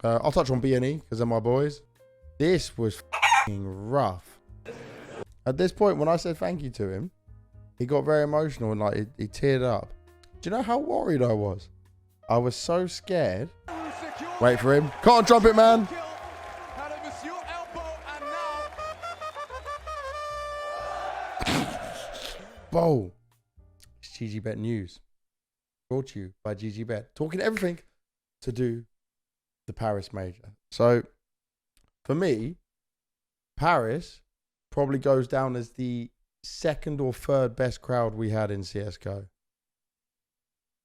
I'll touch on B&E because they're my boys. This was f***ing rough. At this point, when I said thank you to him, he got very emotional and like he teared up. Do you know how worried I was? I was so scared. Wait for him. Can't drop it, man. Whoa. It's GGBet News. Brought to you by GGBet. Talking everything to do the Paris Major. So, for me, Paris probably goes down as the second or third best crowd we had in CSGO.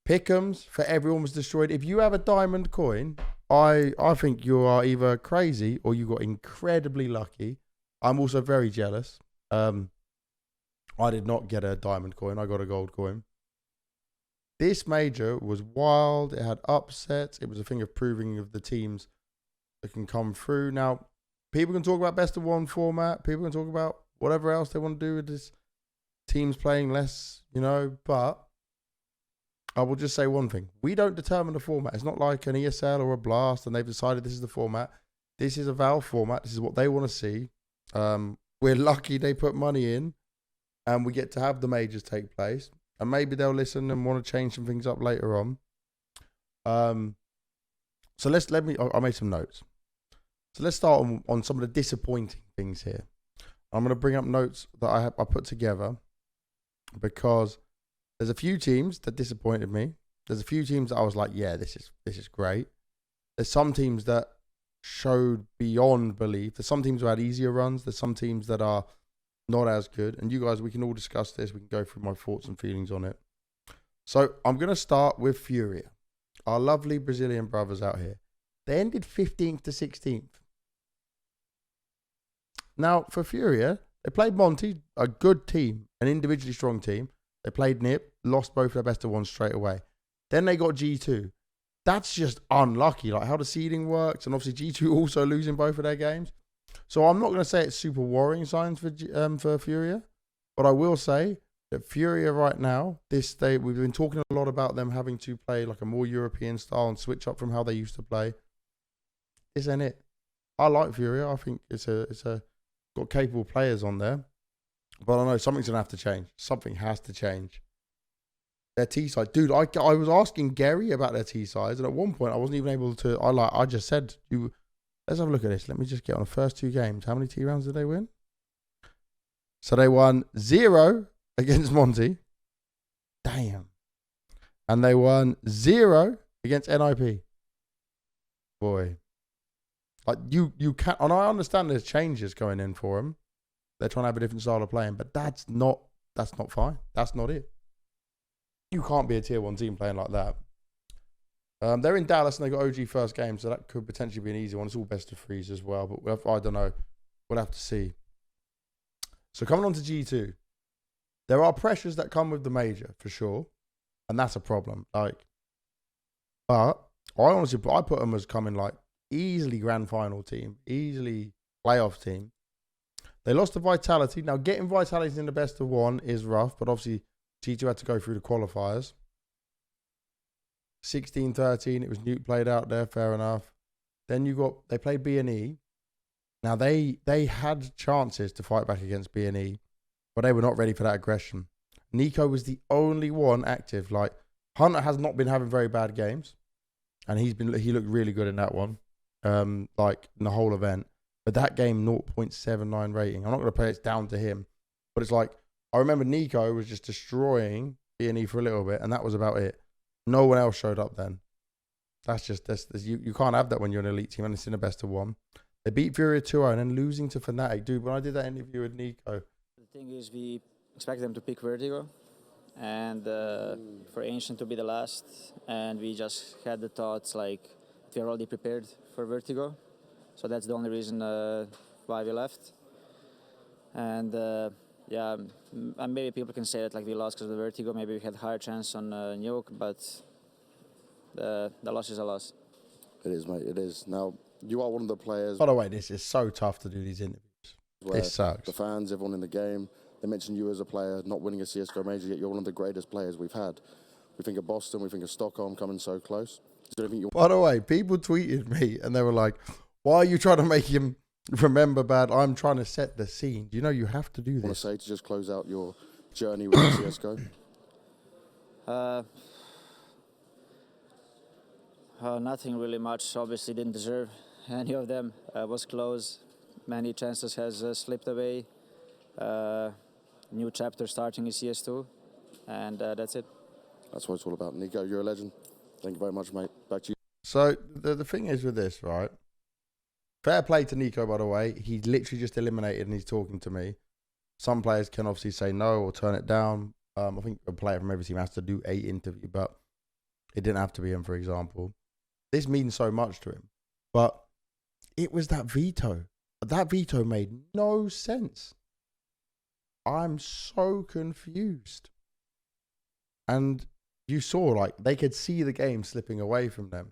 Pick'ems for everyone was destroyed. If you have a diamond coin, I think you are either crazy or you got incredibly lucky. I'm also very jealous. I did not get a diamond coin. I got a gold coin. This major was wild. It had upsets. It was a thing of proving of the teams that can come through. Now, people can talk about best of one format. People can talk about whatever else they want to do with this teams playing less, you know, but I will just say one thing. We don't determine the format. It's not like an ESL or a Blast and they've decided this is the format. This is a Valve format. This is what they want to see. We're lucky they put money in and we get to have the majors take place. And maybe they'll listen and want to change some things up later on. So I made some notes. So let's start on some of the disappointing things here. I'm going to bring up notes that I put together because there's a few teams that disappointed me. There's a few teams that I was like, yeah, this is great. There's some teams that showed beyond belief. There's some teams who had easier runs. There's some teams that are not as good. And you guys, we can all discuss this. We can go through my thoughts and feelings on it. So I'm going to start with Furia. Our lovely Brazilian brothers out here. They ended 15th to 16th. Now, for Furia, they played Monte, a good team, an individually strong team. They played Nip, lost both their best of ones straight away. Then they got G2. That's just unlucky, like how the seeding works. And obviously G2 also losing both of their games. So I'm not going to say it's super worrying signs for Furia. But I will say that Furia right now, we've been talking a lot about them having to play like a more European style and switch up from how they used to play. This ain't it. I like Furia. I think it's got capable players on there. But I know something's going to have to change. Something has to change. Their T-side. Dude, I was asking Gary about their T-sides. And at one point, I wasn't even able to... I just said... Let's have a look at this. Let me just get on the first two games. How many T-rounds did they win? So they won 0 against Monte. Damn. And they won 0 against NIP. Boy. Like, you can't... And I understand there's changes going in for them. They're trying to have a different style of playing, but that's not fine. That's not it. You can't be a tier 1 team playing like that. They're in Dallas and they got OG first game, so that could potentially be an easy one. It's all best of 3s as well, but I don't know. We'll have to see. So coming on to G2, there are pressures that come with the major for sure, and that's a problem. But I put them as coming like easily grand final team, easily playoff team. They lost to Vitality. Now, getting Vitality in the best of 1 is rough, but obviously G2 had to go through the qualifiers. 16-13, it was Nuke played out there, fair enough. Then they played B&E. Now, they had chances to fight back against B&E, but they were not ready for that aggression. Nico was the only one active. Like, Hunter has not been having very bad games, and he looked really good in that one, like in the whole event. But that game, 0.79 rating. I'm not going to play it down to him. But it's like, I remember Nico was just destroying B&E for a little bit, and that was about it. No one else showed up then. You can't have that when you're an elite team, and it's in the best of 1. They beat Furia 2-0 and then losing to Fnatic. Dude, when I did that interview with Nico. The thing is, we expect them to pick Vertigo, and for Ancient to be the last. And we just had the thoughts, like, we're already prepared for Vertigo. So that's the only reason why we left. And yeah, and maybe people can say that like we lost because of the Vertigo. Maybe we had higher chance on Nuke, but the loss is a loss. It is, mate. It is. Now, you are one of the players. By the way, this is so tough to do these interviews. This sucks. The fans, everyone in the game, they mention you as a player, not winning a CSGO major, yet you're one of the greatest players we've had. We think of Boston, we think of Stockholm coming so close. Is there anything you By the way, people tweeted me and they were like, why are you trying to make him remember bad? I'm trying to set the scene. Do you know you have to do want to this? say to just close out your journey with CSGO? Nothing really much. Obviously, didn't deserve any of them. Was close. Many chances has slipped away. New chapter starting in CS2, and that's it. That's what it's all about. Nico, you're a legend. Thank you very much, mate. Back to you. So the thing is with this, right? Fair play to Nico, by the way. He's literally just eliminated and he's talking to me. Some players can obviously say no or turn it down. I think a player from every team has to do an interview, but it didn't have to be him, for example. This means so much to him. But it was that veto. That veto made no sense. I'm so confused. And you saw, like, they could see the game slipping away from them.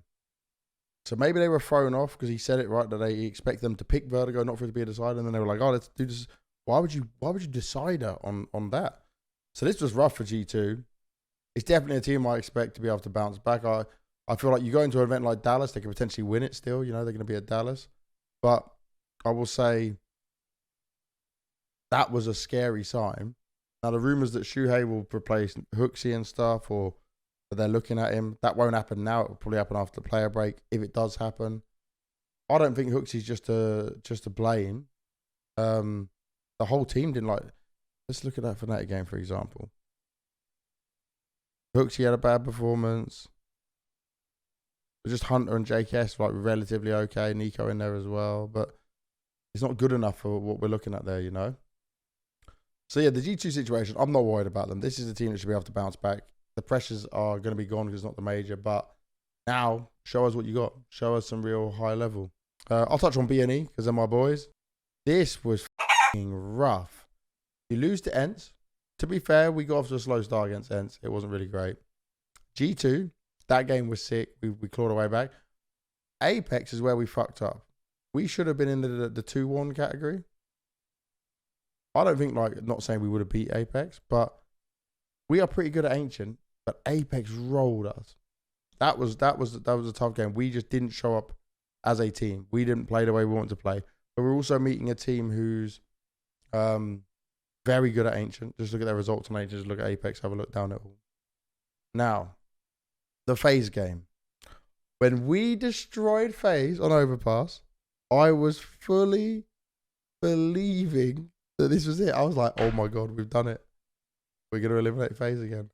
So maybe they were thrown off because he said it right that they expect them to pick Vertigo, not for it to be a decider. And then they were like, oh, let's do this. Why would you decide on that? So this was rough for G2. It's definitely a team I expect to be able to bounce back. I feel like you go into an event like Dallas, they could potentially win it still. You know, they're going to be at Dallas. But I will say that was a scary sign. Now, the rumors that Shuhei will replace Hooksy and stuff, or that they're looking at him, that won't happen now. It will probably happen after the player break, if it does happen. I don't think Hooksy's just to blame. The whole team didn't like. Let's look at that Fnatic game, for example. Hooksy had a bad performance. It was just Hunter and JKS like relatively okay. Nico in there as well, but it's not good enough for what we're looking at there, you know. So yeah, the G2 situation, I'm not worried about them. This is a team that should be able to bounce back. The pressures are going to be gone because it's not the major, but now show us what you got. Show us some real high level. I'll touch on BNE because they're my boys. This was f***ing rough. You lose to Ents. To be fair, we got off to a slow start against Ents. It wasn't really great. G2, that game was sick. We clawed our way back. Apeks is where we fucked up. We should have been in the 2-1 category. I don't think, like, not saying we would have beat Apeks, but we are pretty good at Ancient, but Apeks rolled us. That was a tough game. We just didn't show up as a team. We didn't play the way we wanted to play. But we're also meeting a team who's very good at Ancient. Just look at their results on Ancient. Just look at Apeks. Have a look down at all. Now, the FaZe game. When we destroyed FaZe on Overpass, I was fully believing that this was it. I was like, oh my God, we've done it. We're going to eliminate FaZe again.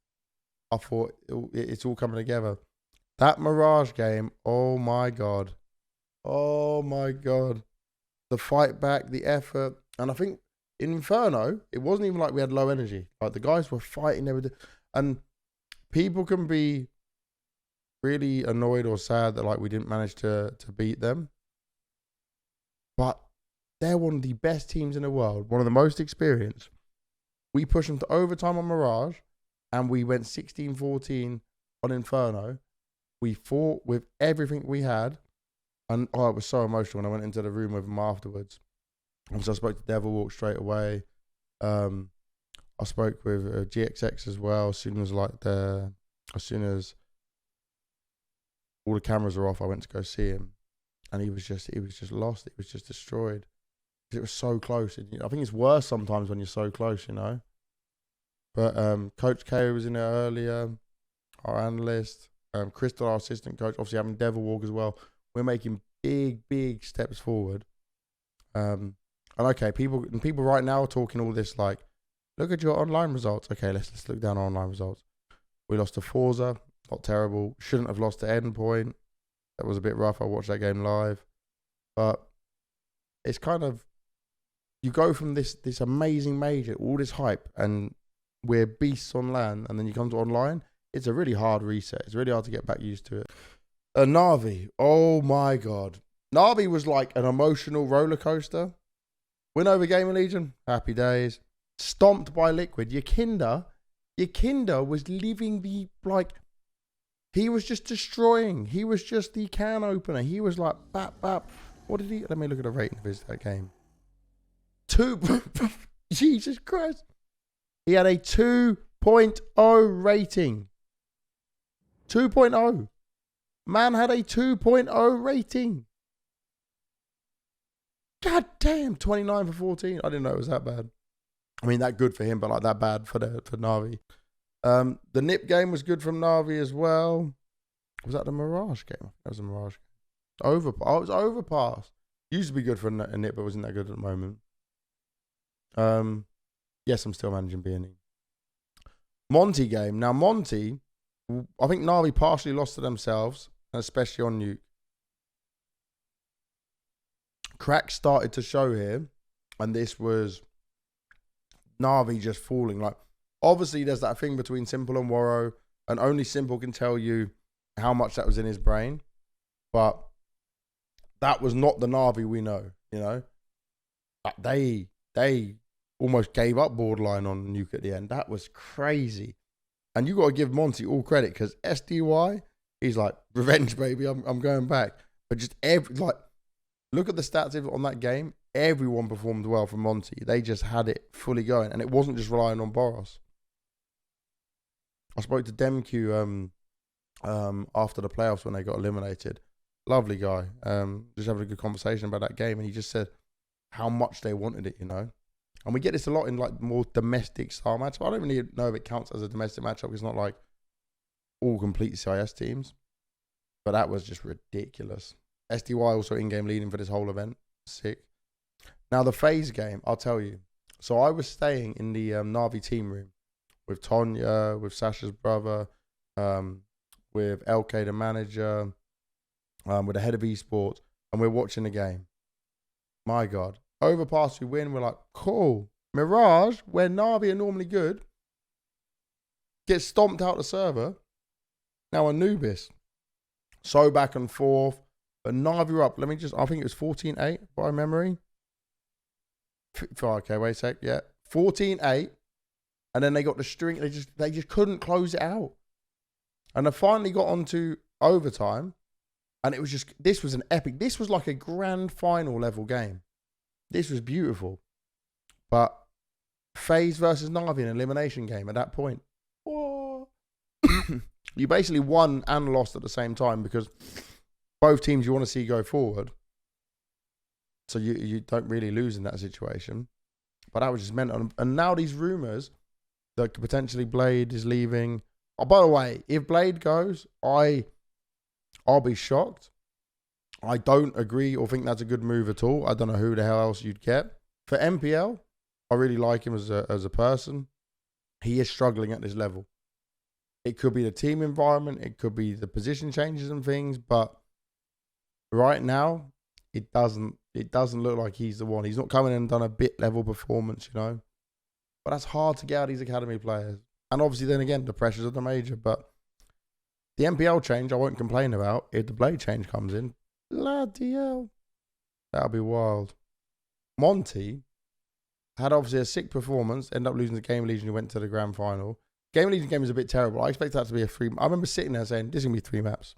I thought it's all coming together. That Mirage game, oh my God. Oh my God. The fight back, the effort. And I think in Inferno, it wasn't even like we had low energy. Like the guys were fighting everything. And people can be really annoyed or sad that like we didn't manage to beat them. But they're one of the best teams in the world, one of the most experienced. We pushed them to overtime on Mirage, and we went 16-14 on Inferno. We fought with everything we had, and oh, it was so emotional when I went into the room with them afterwards. So I spoke to Devil Walk straight away. I spoke with GXX as well. As soon as all the cameras were off, I went to go see him, and he was just lost. He was just destroyed. It was so close. I think it's worse sometimes when you're so close, you know. But Coach K was in there earlier, our analyst, Crystal, our assistant coach, obviously having Devil Walk as well. We're making big steps forward. And okay, people right now are talking all this like, look at your online results. Okay, let's look down our online results. We lost to Forza, not terrible. Shouldn't have lost to Endpoint. That was a bit rough. I watched that game live, but it's kind of, you go from this amazing major, all this hype, and we're beasts on LAN, and then you come to online, it's a really hard reset. It's really hard to get back used to it. Na'Vi, oh my God. Na'Vi was like an emotional roller coaster. Win over GamerLegion, happy days. Stomped by Liquid. Yakinda was living the, like, he was just destroying. He was just the can opener. He was like, bap. What did he, let me look at the rating of that game. Jesus Christ. He had a 2.0 rating. 2.0. Man had a 2.0 rating. God damn, 29 for 14. I didn't know it was that bad. I mean, that good for him, but like that bad for Na'Vi. The Nip game was good from Na'Vi as well. Was that the Mirage game? That was a Mirage game. It was Overpass. Used to be good for a Nip, but wasn't that good at the moment. Yes, I'm still managing B&E. Monte game. Now, Monte, I think Na'Vi partially lost to themselves, and especially on Nuke. Cracks started to show here, and this was Na'Vi just falling. Like, obviously, there's that thing between Simple and Waro, and only Simple can tell you how much that was in his brain. But that was not the Na'Vi we know, you know. They almost gave up borderline on Nuke at the end. That was crazy. And you got to give Monte all credit, because SDY, he's like, revenge, baby, I'm going back. But just look at the stats on that game. Everyone performed well from Monte. They just had it fully going. And it wasn't just relying on Boros. I spoke to Demq after the playoffs when they got eliminated. Lovely guy. Just having a good conversation about that game. And he just said how much they wanted it, you know. And we get this a lot in like more domestic style matchup. I don't really know if it counts as a domestic matchup. It's not like all complete CIS teams. But that was just ridiculous. SDY also in-game leading for this whole event. Sick. Now the FaZe game, I'll tell you. So I was staying in the Na'Vi team room with Tonya, with Sasha's brother, with LK the manager, with the head of esports, and we're watching the game. My God. Overpass, we win. We're like, cool. Mirage, where Na'Vi are normally good, gets stomped out the server. Now Anubis. So back and forth. But Na'Vi are up. I think it was 14-8 by memory. Okay, wait a sec. Yeah. 14-8. And then they got the string. They just couldn't close it out. And they finally got onto overtime. And it was just, this was an epic. This was like a grand final level game. This was beautiful. But FaZe versus Na'Vi in an elimination game at that point. Whoa. You basically won and lost at the same time, because both teams you want to see go forward. So you don't really lose in that situation. But that was just mental. And now these rumours that potentially Blade is leaving. Oh, by the way, if Blade goes, I'll be shocked. I don't agree or think that's a good move at all. I don't know who the hell else you'd get. For MPL, I really like him as a person. He is struggling at this level. It could be the team environment. It could be the position changes and things. But right now, it doesn't look like he's the one. He's not coming in and done a bit level performance, you know. But that's hard to get out of these academy players. And obviously then again, the pressures of the major. But the MPL change, I won't complain about. If the Blade change comes in, bloody hell, that'll be wild. Monte had obviously a sick performance, ended up losing to GamerLegion, who went to the grand final. GamerLegion game is a bit terrible. I expect that to be a 3. I remember sitting there saying, this is going to be 3 maps.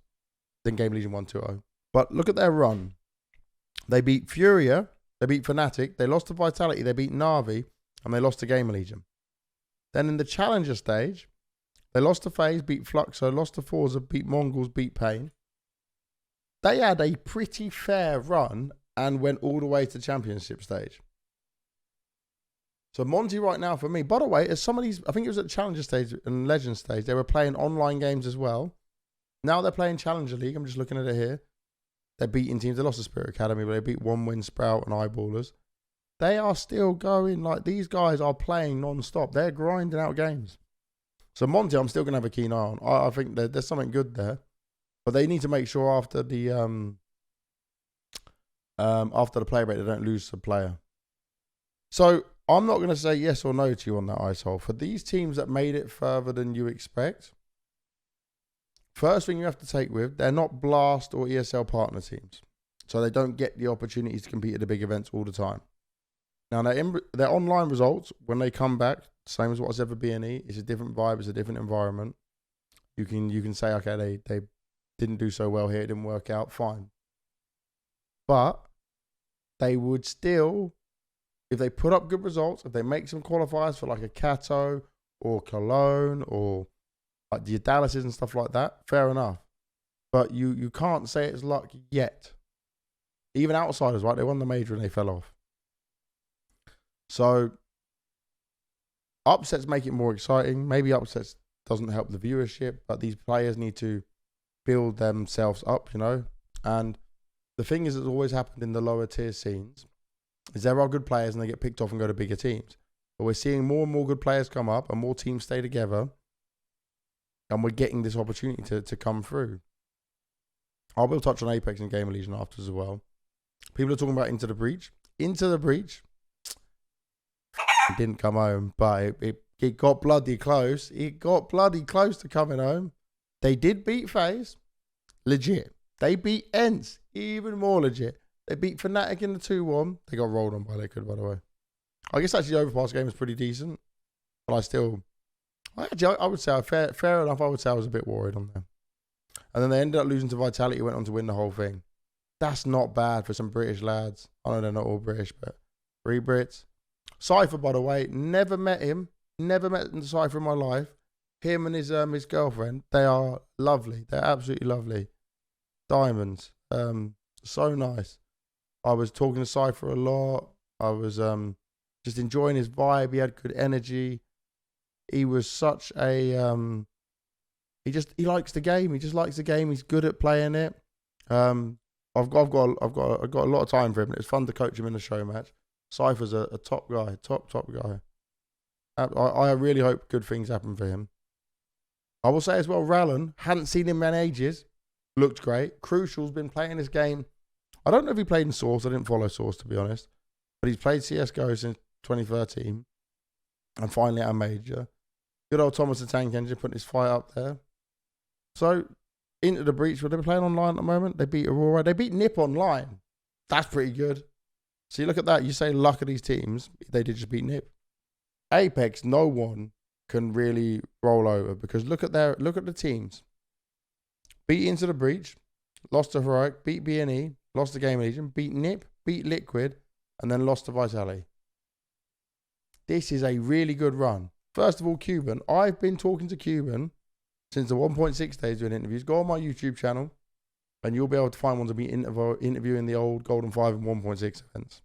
Then GamerLegion won 2-0. But look at their run. They beat Furia, they beat Fnatic, they lost to Vitality, they beat Na'Vi, and they lost to GamerLegion. Then in the Challenger stage, they lost to FaZe, beat Fluxo, lost to Forza, beat Mongols, beat Pain. They had a pretty fair run and went all the way to the championship stage. So Monte right now for me, by the way, as some of these, I think it was at the Challenger stage and Legend stage, they were playing online games as well. Now they're playing Challenger League. I'm just looking at it here. They're beating teams. They lost to Spirit Academy, but they beat One Win, Sprout, and Eyeballers. They are still going, like, these guys are playing non-stop. They're grinding out games. So Monte, I'm still going to have a keen eye on. I think that there's something good there. But they need to make sure after the play break, they don't lose the player. So I'm not going to say yes or no to you on that, ISOL. For these teams that made it further than you expect, first thing you have to take with, they're not Blast or ESL partner teams. So they don't get the opportunities to compete at the big events all the time. Now, their online results, when they come back, same as what I said for B&E, it's a different vibe, it's a different environment. You can say, okay, they didn't do so well here, it didn't work out, fine. But they would still, if they put up good results, if they make some qualifiers for like a Cato or Cologne or like the Dallases and stuff like that, fair enough. but you can't say it's luck yet. Even outsiders, right? They won the major and they fell off. So upsets make it more exciting. Maybe upsets doesn't help the viewership, but these players need to build themselves up, you know. And the thing is, it's always happened in the lower tier scenes, is there are good players and they get picked off and go to bigger teams. But we're seeing more and more good players come up and more teams stay together, and we're getting this opportunity to come through. I will touch on Apeks and GamerLegion after as well. People are talking about Into the Breach. Into the Breach didn't come home, but it got bloody close. It got bloody close to coming home. They did beat FaZe. Legit. They beat Ents. Even more legit. They beat Fnatic in the 2-1. They got rolled on by Liquid, by the way. I guess actually the Overpass game is pretty decent. But I would say, fair enough, I would say I was a bit worried on them. And then they ended up losing to Vitality, went on to win the whole thing. That's not bad for some British lads. I know they're not all British, but 3 Brits. Cypher, by the way, never met him. Never met Cypher in my life. Him and his girlfriend, they are lovely. They're absolutely lovely. Diamonds. So nice. I was talking to Cypher a lot. I was just enjoying his vibe. He had good energy. He was such a he likes the game. He just likes the game. He's good at playing it. I've got a lot of time for him. It's fun to coach him in a show match. Cypher's a top guy, top guy. I really hope good things happen for him. I will say as well, Rallen, hadn't seen him in ages. Looked great. Crucial's been playing this game. I don't know if he played in Source. I didn't follow Source, to be honest. But he's played CSGO since 2013. And finally at a major. Good old Thomas the Tank Engine putting his fight up there. So, Into the Breach, what they're playing online at the moment. They beat Aurora. They beat Nip online. That's pretty good. So you look at that. You say luck of these teams. They did just beat Nip. Apeks, no one can really roll over because look at the teams. Beat Into the Breach, lost to Heroic, beat BNE, lost to GamerLegion, beat Nip, beat Liquid, and then lost to Vitality. This is a really good run. First of all, Cuban. I've been talking to Cuban since the 1.6 days doing interviews. Go on my YouTube channel and you'll be able to find ones of me interviewing the old Golden 5 and 1.6 events.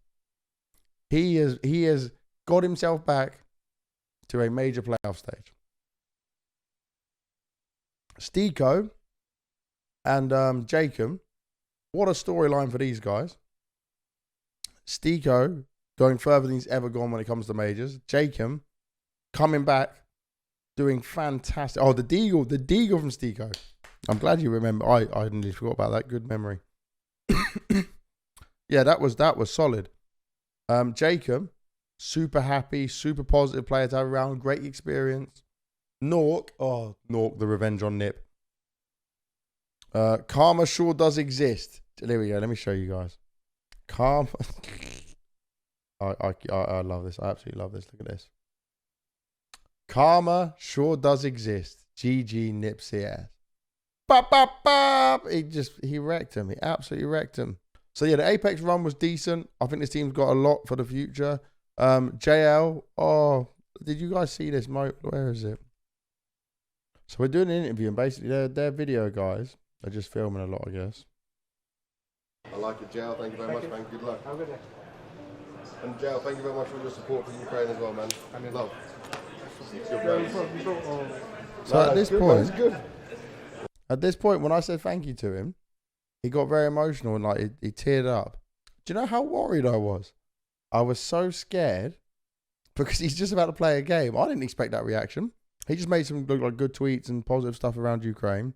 He has got himself back to a major playoff stage. Stico and Jacob, what a storyline for these guys. Stico going further than he's ever gone when it comes to majors. Jacob coming back, doing fantastic. Oh, the Deagle from Stico. I'm glad you remember. I nearly forgot about that. Good memory. Yeah, that was solid. Jacob, super happy, super positive player to have around, great experience. Nork, the revenge on Nip. Karma sure does exist. There we go. Let me show you guys. Karma. I love this. I absolutely love this. Look at this. Karma sure does exist. GG Nip CS. Bop, bop, bop. He wrecked him. He absolutely wrecked him. So yeah, the Apeks run was decent. I think this team's got a lot for the future. JL. Oh, did you guys see this? Where is it? So we're doing an interview and basically they're video guys. They're just filming a lot, I guess. I like it, JL. Thank you very much, man. Good luck. Have a good day. And JL, thank you very much for your support for Ukraine as well, man. I mean, love. So at this point, when I said thank you to him, he got very emotional and like he teared up. Do you know how worried I was? I was so scared because he's just about to play a game. I didn't expect that reaction. He just made some like good tweets and positive stuff around Ukraine.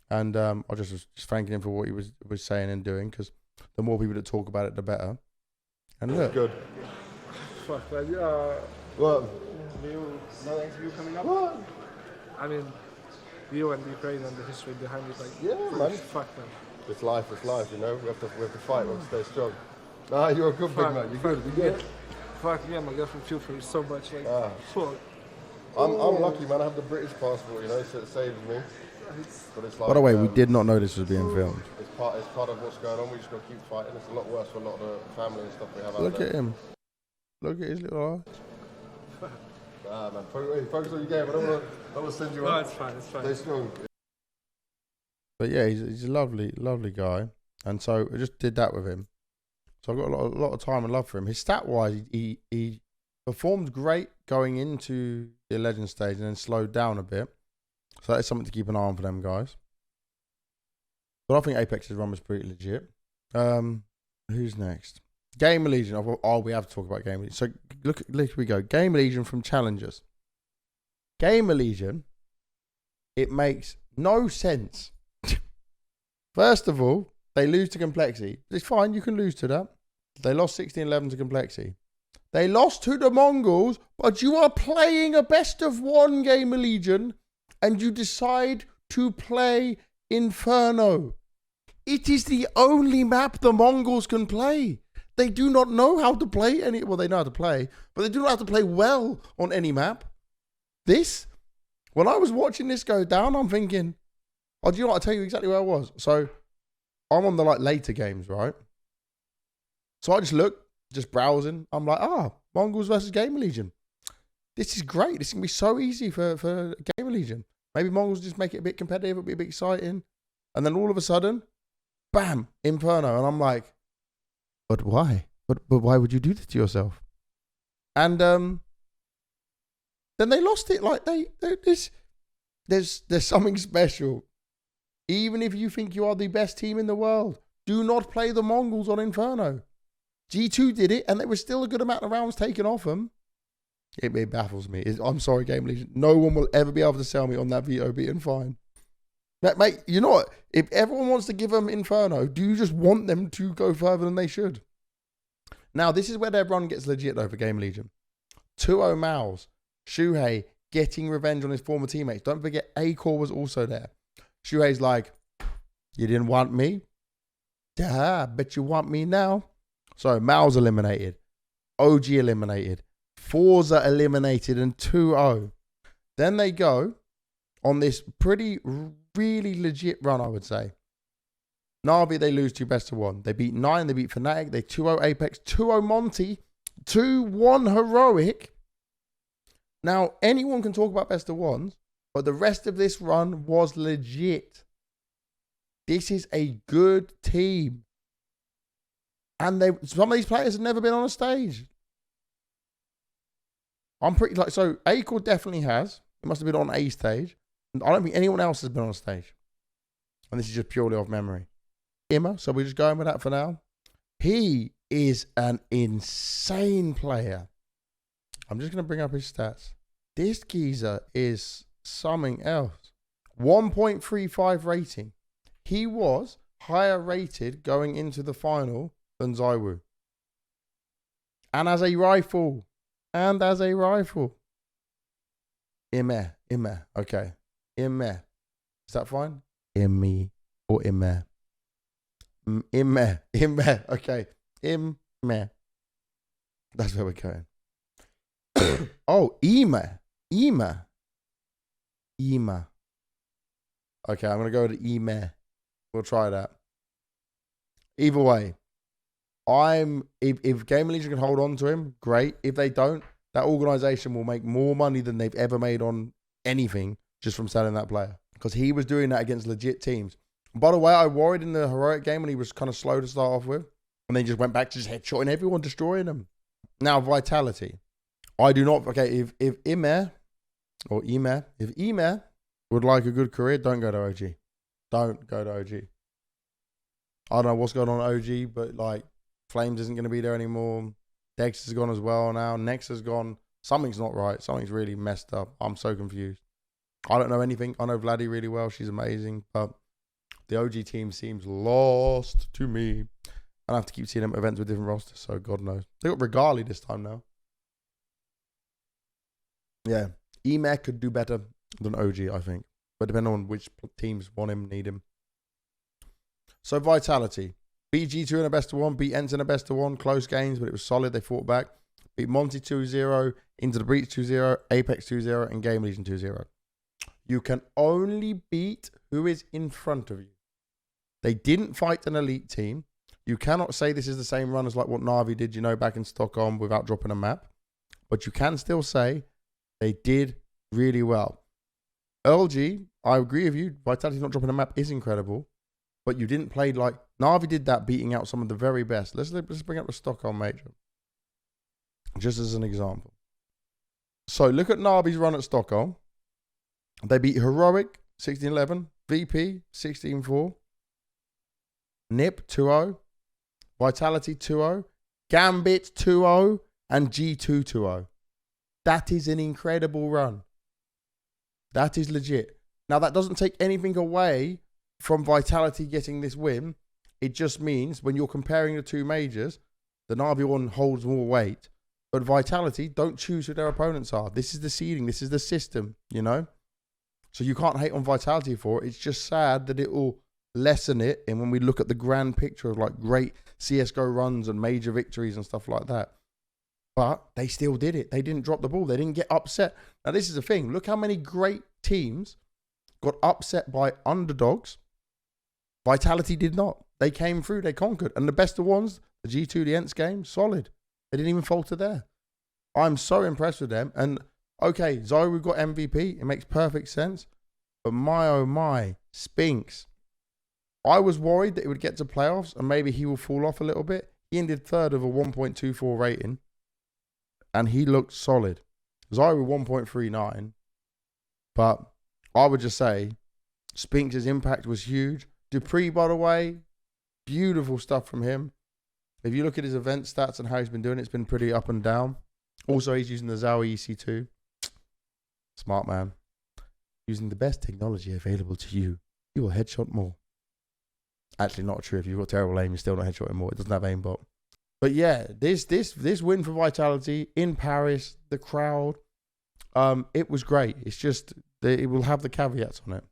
And I just was thanking him for what he was saying and doing because the more people that talk about it, the better. And look. Good. Fuck, man. What? No interview coming up? What? I mean, you and Ukraine and the history behind it, like, Yeah, man. Fuck, man. It's life, you know. We have to fight, we have to stay strong. Nah, you're a good big man. You're good. You're good. Fuck, yeah, my girlfriend feels for you so much. Like, fuck. I'm lucky, man. I have the British passport, you know, so it saves me. But it's like, by the way, we did not know this was being filmed. It's part of what's going on. We just got to keep fighting. It's a lot worse for a lot of the family and stuff we have out Look there. at him. Look at his little eye. Nah, man. Focus on your game. I don't want to send you No, up. it's fine. Stay strong. But yeah, he's a lovely, lovely guy. And so I just did that with him. So I got a lot of time and love for him. His stat wise, he performed great going into the legend stage and then slowed down a bit. So that is something to keep an eye on for them guys. But I think Apex's run was pretty legit. Who's next? GamerLegion. Oh, we have to talk about GamerLegion. So look, here we go. GamerLegion from Challengers. GamerLegion, it makes no sense. First of all, they lose to Complexity. It's fine, you can lose to that. They lost 16-11 to Complexity. They lost to the Mongols, but you are playing a best of one GamerLegion and you decide to play Inferno. It is the only map the Mongols can play. They do not know how to play any. Well, they know how to play, but they do not know how to play well on any map. This, when I was watching this go down, I'm thinking, oh, do you know what? I'll tell you exactly where I was. So I'm on the later games, right? So I just look, just browsing. I'm like, Mongols versus GamerLegion. This is great. This is going to be so easy for GamerLegion. Maybe Mongols just make it a bit competitive, it'll be a bit exciting. And then all of a sudden, bam, Inferno. And I'm like, but why? But why would you do that to yourself? And then they lost it. Like there's something special. Even if you think you are the best team in the world, do not play the Mongols on Inferno. G2 did it, and there was still a good amount of rounds taken off them. It baffles me. I'm sorry, GamerLegion. No one will ever be able to sell me on that veto being fine. Mate, you know what? If everyone wants to give them Inferno, do you just want them to go further than they should? Now, this is where their run gets legit, though, for GamerLegion. 2-0 Maus. Shuhei getting revenge on his former teammates. Don't forget, A-Core was also there. Shuhei's like, you didn't want me? Yeah, bet you want me now. So, Maus eliminated. OG eliminated. Forza eliminated and 2-0. Then they go on this really legit run, I would say. Na'Vi, they lose 2 best of 1. They beat 9, they beat Fnatic, they 2-0 Apeks, 2-0 Monte, 2-1 Heroic. Now, anyone can talk about best of 1s, but the rest of this run was legit. This is a good team. And some of these players have never been on a stage. I'm pretty so A-Core definitely has. It must have been on a stage. I don't think anyone else has been on a stage. And this is just purely off memory. Imma, so we're just going with that for now. He is an insane player. I'm just going to bring up his stats. This geezer is something else. 1.35 rating. He was higher rated going into the final than Zywoo. And as a rifle. Imme. Okay. Imme. Is that fine? Immi or Imme? Imme. Okay. Imme. That's where we're going. Oh, Ema. Okay, I'm going to go to Eme. We'll try that. Either way, if GamerLegion can hold on to him, great. If they don't, that organization will make more money than they've ever made on anything just from selling that player. Because he was doing that against legit teams. And by the way, I worried in the Heroic game when he was kind of slow to start off with. And then just went back to just headshotting everyone, destroying them. Now, Vitality. I do not... Okay, if Eme would like a good career, don't go to OG. Don't go to OG. I don't know what's going on at OG, but like Flames isn't going to be there anymore. Dex has gone as well now. Nex has gone. Something's not right. Something's really messed up. I'm so confused. I don't know anything. I know Vladdy really well. She's amazing. But the OG team seems lost to me. And I have to keep seeing them at events with different rosters, so God knows. They got Regali this time now. Yeah. Eme could do better than OG, I think. But depending on which teams want him, need him. So Vitality. Beat G2 in a best of 1. Beat Ents in a best of 1. Close games, but it was solid. They fought back. Beat Monte 2-0. Into the Breach 2-0. Apeks 2-0. And GamerLegion 2-0. You can only beat who is in front of you. They didn't fight an elite team. You cannot say this is the same run as like what Na'Vi did, you know, back in Stockholm without dropping a map. But you can still say they did really well. LG, I agree with you. Vitality not dropping a map is incredible. But you didn't play like... Na'Vi did that, beating out some of the very best. Let's bring up the Stockholm Major. Just as an example. So look at Na'Vi's run at Stockholm. They beat Heroic 16-11, VP 16-4, NIP 2-0, Vitality 2-0, Gambit 2-0, and G2 2-0. That is an incredible run. That is legit. Now, that doesn't take anything away from Vitality getting this win. It just means when you're comparing the two majors, the Na'Vi one holds more weight. But Vitality don't choose who their opponents are. This is the seeding. This is the system, you know? So you can't hate on Vitality for it. It's just sad that it will lessen it. And when we look at the grand picture of like great CSGO runs and major victories and stuff like that. But they still did it. They didn't drop the ball. They didn't get upset. Now, this is the thing. Look how many great teams got upset by underdogs. Vitality did not. They came through. They conquered. And the best of ones, the G2, the Ents game, solid. They didn't even falter there. I'm so impressed with them. And, okay, Zyru got MVP. It makes perfect sense. But my, oh my, Spinks. I was worried that it would get to playoffs and maybe he will fall off a little bit. He ended third of a 1.24 rating. And he looked solid. Zyru 1.39. But I would just say Spinks' impact was huge. Dupree, by the way, beautiful stuff from him. If you look at his event stats and how he's been doing, it's been pretty up and down. Also, he's using the Zowie EC2. Smart man. Using the best technology available to you, you will headshot more. Actually, not true. If you've got terrible aim, you're still not headshotting more. It doesn't have aimbot. But yeah, this win for Vitality in Paris, the crowd, it was great. It's just, it will have the caveats on it.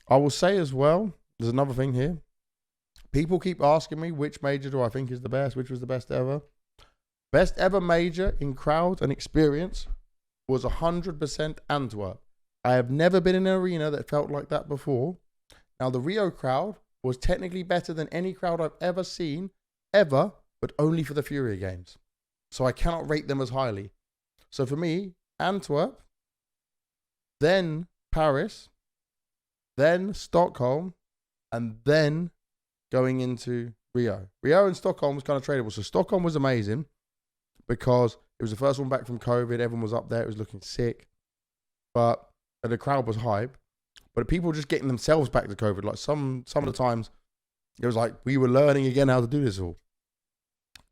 I will say as well, there's another thing here. People keep asking me which major do I think is the best, which was the best ever. Best ever major in crowd and experience was 100% Antwerp. I have never been in an arena that felt like that before. Now, the Rio crowd was technically better than any crowd I've ever seen, ever, but only for the Furia games. So I cannot rate them as highly. So for me, Antwerp, then Paris, then Stockholm, and then going into Rio. Rio and Stockholm was kind of tradable. So Stockholm was amazing because it was the first one back from COVID. Everyone was up there. It was looking sick. And the crowd was hype. But people were just getting themselves back to COVID. Like some of the times, it was like we were learning again how to do this all.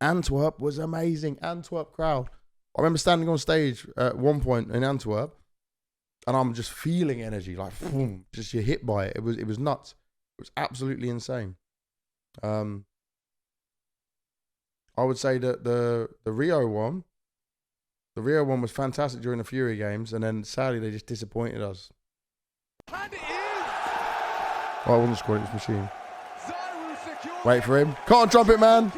Antwerp was amazing. Antwerp crowd. I remember standing on stage at one point in Antwerp, and I'm just feeling energy, like boom, just you're hit by it. It was nuts. It was absolutely insane. I would say that the Rio one was fantastic during the Fury games, and then sadly they just disappointed us. And it is. Oh, I wasn't scoring this machine. Wait for him. Can't drop it, man.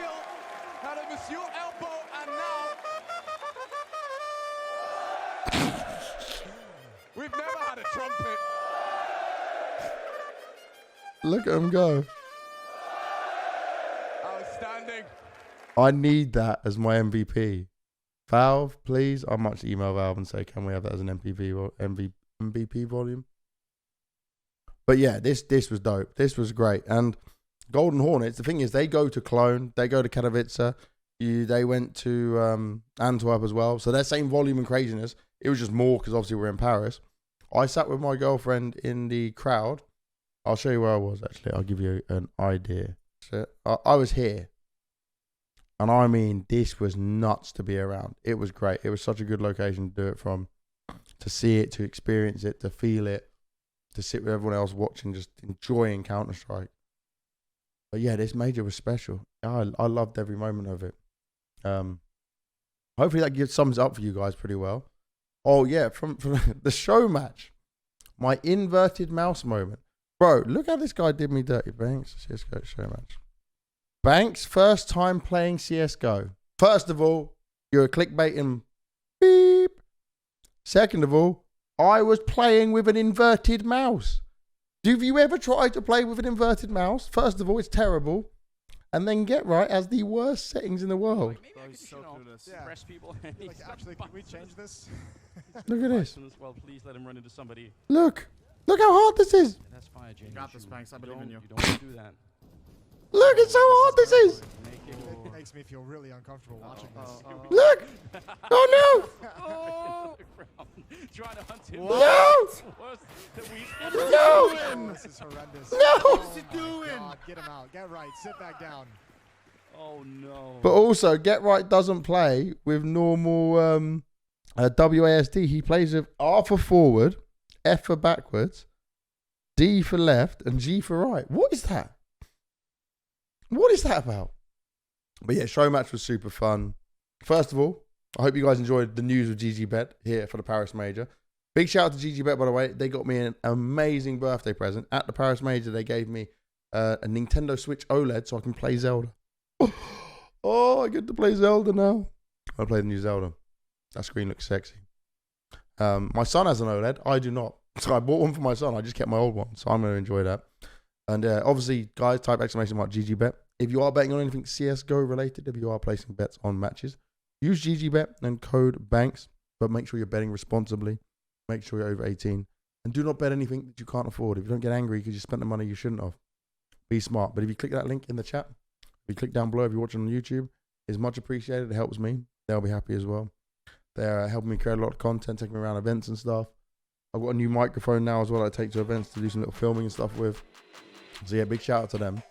We've never had a trumpet. Look at him go. Outstanding. I need that as my MVP. Valve, please. I might email Valve and say, can we have that as an MVP volume? But yeah, this was dope. This was great. And Golden Hornets, the thing is, they go to Cologne, they go to Katowice, they went to Antwerp as well. So that same volume and craziness. It was just more because obviously we're in Paris. I sat with my girlfriend in the crowd. I'll show you where I was actually. I'll give you an idea. So I was here. And I mean, this was nuts to be around. It was great. It was such a good location to do it from. To see it, to experience it, to feel it. To sit with everyone else watching, just enjoying Counter-Strike. But yeah, this major was special. I loved every moment of it. Hopefully that sums it up for you guys pretty well. Oh yeah, from the show match. My inverted mouse moment. Bro, look how this guy did me dirty. Banks, CSGO show match. Banks, first time playing CSGO. First of all, you're clickbaiting. Beep. Second of all, I was playing with an inverted mouse. Have you ever tried to play with an inverted mouse? First of all, it's terrible. and then Get Right has the worst settings in the world. Maybe I could, so you know, clueless. Yeah. impress people. Like, actually, can we change this? Look at this. Well, please let him run into somebody. Look how hard this is. Yeah, that's fine, James. You got this, Banks. I believe in you. You don't do that. Look, it's so hard this is. It makes me feel really uncomfortable watching this. Look. Oh Oh! Trying to hunt him. no. No. Worse than we No. This is horrendous. No. What's he doing? Get him out. Get right. Sit back down. Oh no. But also, Get Right doesn't play with normal WASD. He plays with R for forward, F for backwards, D for left, and G for right. What is that? What is that about? But yeah, show match was super fun. First of all, I hope you guys enjoyed the news of GGBet here for the Paris Major. Big shout out to GGBet, by the way. They got me an amazing birthday present. At the Paris Major, they gave me a Nintendo Switch OLED so I can play Zelda. Oh, I get to play Zelda now. I play the new Zelda. That screen looks sexy. My son has an OLED. I do not. So I bought one for my son. I just kept my old one. So I'm going to enjoy that. And obviously, guys, type exclamation mark GGBet. If you are betting on anything CSGO related, if you are placing bets on matches, use GGBet and code BANKS. But make sure you're betting responsibly. Make sure you're over 18. And do not bet anything that you can't afford. If you don't get angry because you spent the money you shouldn't have, be smart. But if you click that link in the chat, if you click down below, if you're watching on YouTube, it's much appreciated. It helps me. They'll be happy as well. They're helping me create a lot of content, taking me around events and stuff. I've got a new microphone now as well I take to events to do some little filming and stuff with. So yeah, big shout out to them.